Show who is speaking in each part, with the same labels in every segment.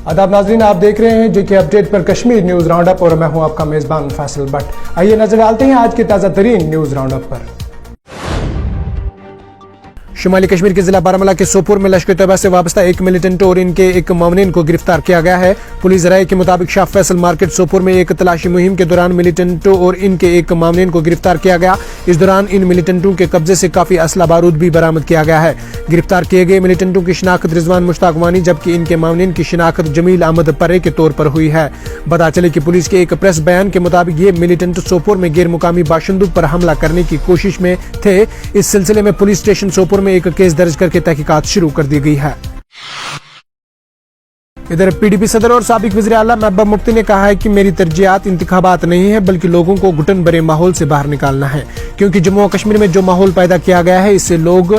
Speaker 1: आदाब नाजरीन, आप देख रहे हैं जेके अपडेट पर कश्मीर न्यूज राउंड अप और मैं हूं आपका मेजबान फैसल भट्ट। आइए नजर डालते हैं आज के ताजा तरीन न्यूज राउंड अप पर। शुमाली कश्मीर के जिला बारामूला के सोपुर में लश्कर तैयबा से वाबस्ता एक मिलिटेंट और इनके एक मामनीन को गिरफ्तार किया गया है। पुलिस राय के मुताबिक शाह फैसल मार्केट सोपुर में एक तलाशी मुहिम के दौरान मिलिटेंटों और इनके एक मामनीन को गिरफ्तार किया गया। इस दौरान इन मिलिटेंटों के कब्जे से काफी असला बारूद भी बरामद किया गया है। गिरफ्तार किए गए मिलिटेंटों की शिनाख्त रिजवान मुश्ताक वानी जबकि इनके मामनीन की शिनाख्त जमील अहमद परे के तौर पर हुई है। बता चले कि पुलिस के एक प्रेस बयान के मुताबिक ये मिलिटेंट सोपुर में गैर मुकामी बाशिंदों पर हमला करने की कोशिश में थे। इस सिलसिले में पुलिस स्टेशन सोपुर में एक केस दर्ज करके तहकीकात शुरू कर दी गई है। इधर पीडीपी सदर और साबिक वज़ीर आला महबूबा मुफ्ती ने कहा है कि मेरी तरजीहात इंतखाबात नहीं है बल्कि लोगों को घुटन भरे माहौल से बाहर निकालना है, क्योंकि जम्मू और कश्मीर में जो माहौल पैदा किया गया है इससे लोग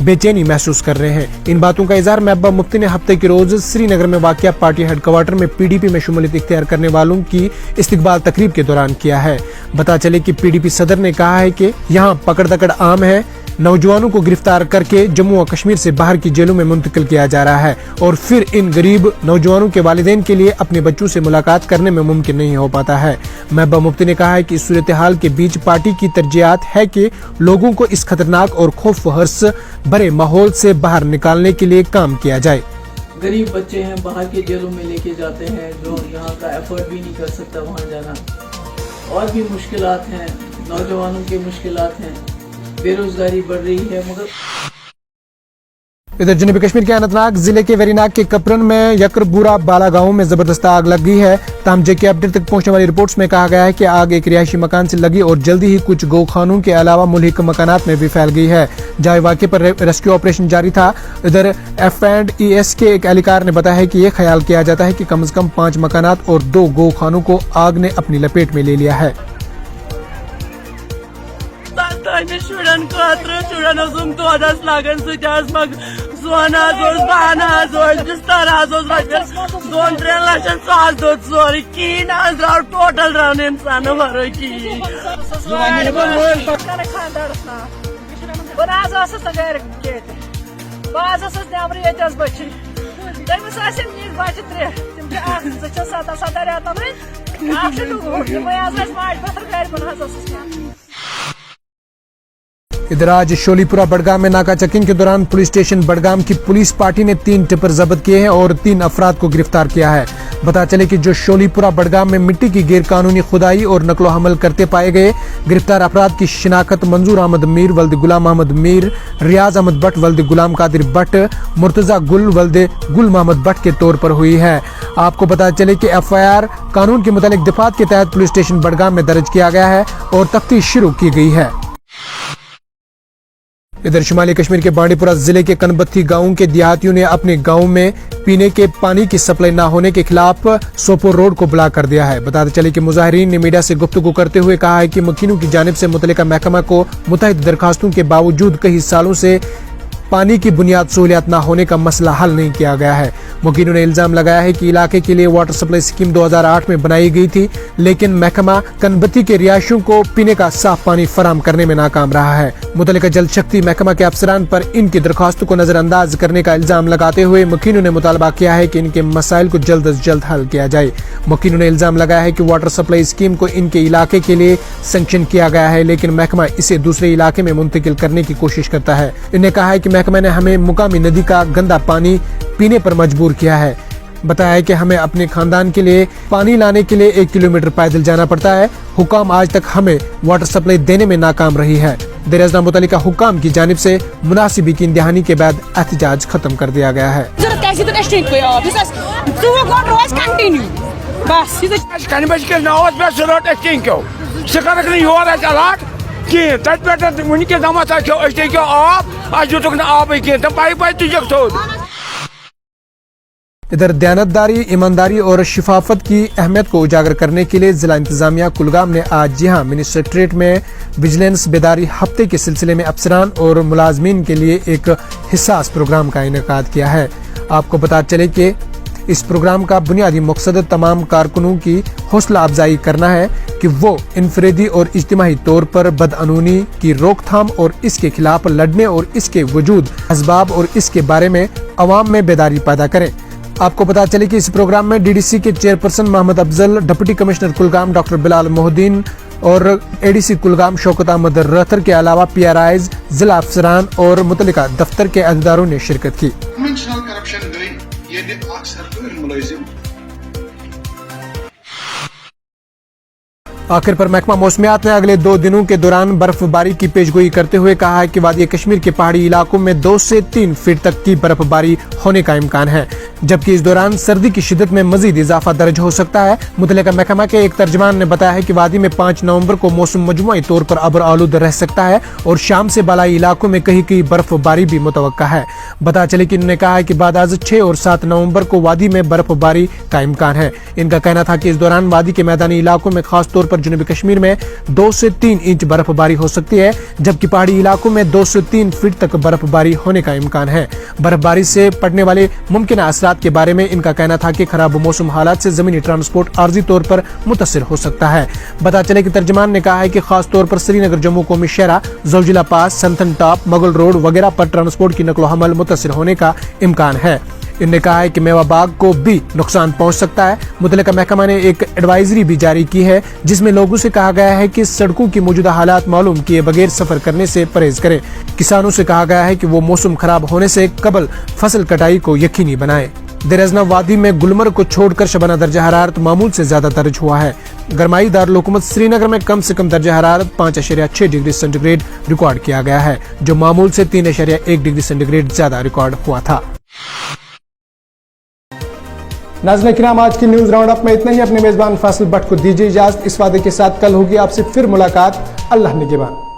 Speaker 1: बेचैनी महसूस कर रहे हैं। इन बातों का इजहार महबूबा मुफ्ती ने हफ्ते के रोज श्रीनगर में वाक़िया पार्टी हेडक्वार्टर में पीडीपी में शमूलियत इख्तियार करने वालों की इस्तकबाल तकरीब के दौरान किया है। बता चले कि पीडीपी सदर ने कहा है कि यहाँ पकड़ दकड़ आम है, नौजवानों को गिरफ्तार करके जम्मू और कश्मीर से बाहर की जेलों में मुंतकिल किया जा रहा है और फिर इन गरीब नौजवानों के वालिदैन के लिए अपने बच्चों से मुलाकात करने में मुमकिन नहीं हो पाता है। महबूबा मुफ्ती ने कहा है कि इस सूरत हाल के बीच पार्टी की तरजीहात है कि लोगों को इस खतरनाक और खौफ हर्स भरे माहौल से बाहर निकालने के लिए काम किया जाए।
Speaker 2: गरीब बच्चे हैं, बाहर के जेलों में लेके जाते हैं, जो यहाँ का एफर्ट भी नहीं कर सकता वहाँ जाना। और भी मुश्किलात हैं, नौजवानों की मुश्किलात हैं, बेरोजगारी बढ़ रही है। मगर
Speaker 1: इधर जनूबी कश्मीर के अनंतनाग जिले के वेरीनाग के कपरन में यकरबूरा बाला गांव में जबरदस्त आग लग गई है। ताहम जेके अपडेट तक पहुंचने वाली रिपोर्ट्स में कहा गया है कि आग एक रिहायशी मकान से लगी और जल्दी ही कुछ गौखानों के अलावा मुल्हिक मकानात में भी फैल गई है। जहाँ वाक़े पर रेस्क्यू ऑपरेशन जारी था। इधर F&ES के एक एहलकार ने बताया है कि यह ख्याल किया जाता है कि कम से कम 5 मकानात और 2 गौखानों को आग ने अपनी लपेट में ले लिया है।
Speaker 2: शुरन सोना बहाना बिस्तर दोन-3 लक्ष साल सोरी की टोटल रान इंसान
Speaker 1: इधर आज शोलीपुरा बडगाम में नाका चेकिंग के दौरान पुलिस स्टेशन बडगाम की पुलिस पार्टी ने 3 टिपर जब्त किए हैं और 3 अफराद को गिरफ्तार किया है। बता चले कि जो शोलीपुरा बडगाम में मिट्टी की गैर कानूनी खुदाई और नकलो हमल करते पाए गए गिरफ्तार अफराद की शिनाख्त मंजूर अहमद मीर वल्द गुलाम अहमद मीर, रियाज अहमद भट्ट वल्द गुलाम कादिर भट्ट, मुर्तजा गुल वल्द गुल मोहम्मद भट्ट के तौर पर हुई है। आपको बता चले कि FIR कानून के मुतालिक दफात के तहत पुलिस स्टेशन बडगाम में दर्ज किया गया है और तफ्तीश शुरू की गई है। इधर शुमाली कश्मीर के बांडीपुरा जिले के कनबत्ती गांव के देहातियों ने अपने गांव में पीने के पानी की सप्लाई न होने के खिलाफ सोपोर रोड को ब्लॉक कर दिया है। बताते चले कि मुजाहिरीन ने मीडिया से गुफ्तगू करते हुए कहा है कि मुखिनों की जानिब से मुतल्लिका महकमा को मुतहद दरखास्तों के बावजूद कई सालों से पानी की बुनियाद सहूलियात न होने का मसला हल नहीं किया गया है। मुखिनों ने इल्जाम लगाया है कि इलाके के लिए वाटर सप्लाई स्कीम 2008 में बनाई गई थी, लेकिन महकमा कनबत्ती के रिहायशियों को पीने का साफ पानी फराहम करने में नाकाम रहा है। मुतल्लिका जल शक्ति महकमा के अफसरान पर इनकी दरखास्तों को नजरअंदाज करने का इल्जाम लगाते हुए मुखिनों ने मुतालबा किया है कि इनके मसाइल को जल्द अज जल्द हल किया जाए। मुखिनों ने इल्जाम लगाया है कि वाटर सप्लाई स्कीम को इनके इलाके के लिए सैंक्शन किया गया है, लेकिन महकमा इसे दूसरे इलाके में मुंतकिल करने की कोशिश करता है। इन्हें कहा है कि महकमा ने हमें मुकामी नदी का गंदा पानी पीने पर मजबूर किया है। बताया है कि हमें अपने खानदान के लिए पानी लाने के लिए 1 किलोमीटर पैदल जाना पड़ता है। हुकाम आज तक हमें वाटर सप्लाई देने में नाकाम रही है। देर मुतल्लिका हुकाम की जानिब से मुनासिब की दहानी के बाद एहतजाज खत्म कर दिया गया है। इधर दयानतदारी, ईमानदारी और शिफाफत की अहमियत को उजागर करने के लिए जिला इंतजामिया कुलगाम ने आज जहां मिनिस्ट्रेट में विजिलेंस बेदारी हफ्ते के सिलसिले में अफसरान और मुलाजमीन के लिए एक हिस्सास प्रोग्राम का इनेकाद किया है। आपको बता चले कि इस प्रोग्राम का बुनियादी मकसद तमाम कारकुनों की हौसला अफजाई करना है कि वो इनफरेदी और इज्तिमाही तौर पर बदअनूनी की रोकथाम और इसके खिलाफ लड़ने और इसके वजूद, असबाब और इसके बारे में अवाम में बेदारी पैदा करें। آپ کو پتا چلے کہ اس پروگرام میں ڈی ڈی سی کے چیئرپرسن محمد افضل، ڈپٹی کمشنر کلگام ڈاکٹر بلال محدین اور اے ڈی سی کلگام شوکت احمد رہتر کے علاوہ پی آر آئیز، ضلع افسران اور متعلقہ دفتر کے عہدیداروں نے شرکت کی۔ آخر پر محکمہ موسمیات نے اگلے 2 دنوں کے دوران برف باری کی پیشگوئی کرتے ہوئے کہا ہے کہ وادی کشمیر کے پہاڑی علاقوں میں 2 سے 3 فٹ تک کی برف باری ہونے کا امکان ہے، جبکہ اس دوران سردی کی شدت میں مزید اضافہ درج ہو سکتا ہے۔ متعلقہ محکمہ کے ایک ترجمان نے بتایا ہے کہ وادی میں 5 نومبر کو موسم مجموعی طور پر ابر آلود رہ سکتا ہے اور شام سے بالائی علاقوں میں کہیں کہیں برف باری بھی متوقع ہے۔ بتا چلے کہ انہوں نے کہا ہے کہ بعد از 6 اور 7 نومبر کو وادی میں برف باری کا امکان ہے۔ ان کا کہنا تھا کہ اس دوران وادی کے میدانی علاقوں میں خاص طور پر جنوبی کشمیر میں 2 سے 3 انچ برف باری ہو سکتی ہے، جبکہ پہاڑی علاقوں میں 2 سے 3 فٹ تک برف باری ہونے کا امکان ہے۔ برف باری سے پڑنے والے ممکنہ اثرات کے بارے میں ان کا کہنا تھا کہ خراب موسم حالات سے زمینی ٹرانسپورٹ عارضی طور پر متاثر ہو سکتا ہے۔ بتا چلے کہ ترجمان نے کہا ہے کہ خاص طور پر سری نگر جموں قومی شاہراہ، زوجلا پاس، سنتھن ٹاپ، مغل روڈ وغیرہ پر ٹرانسپورٹ کی نقل و حمل متاثر ہونے کا امکان ہے۔ انہوں نے کہا ہے کہ میوہ باغ کو بھی نقصان پہنچ سکتا ہے۔ متعلقہ محکمہ نے ایک ایڈوائزری بھی جاری کی ہے جس میں لوگوں سے کہا گیا ہے کہ سڑکوں کی موجودہ حالات معلوم کیے بغیر سفر کرنے سے پرہیز کریں۔ کسانوں سے کہا گیا ہے کہ وہ موسم خراب ہونے سے قبل فصل کٹائی کو یقینی بنائیں۔ دیر ازنا وادی میں گلمرگ کو چھوڑ کر شبانہ درجہ حرارت معمول سے زیادہ درج ہوا ہے۔ گرمائی دارالحکومت سری نگر میں کم سے کم درجہ حرارت 5.6 ڈگری سینٹی گریڈ ریکارڈ کیا گیا ہے، جو معمول سے 3.1 ڈگری سینٹی گریڈ زیادہ ریکارڈ ہوا تھا۔ ناظرین کرام، آج کی نیوز راؤنڈ اپ میں اتنا ہی۔ اپنے میزبان فاصل بٹ کو دیجیے اجازت، اس وعدے کے ساتھ کل ہوگی آپ سے پھر ملاقات۔ اللہ نگہبان۔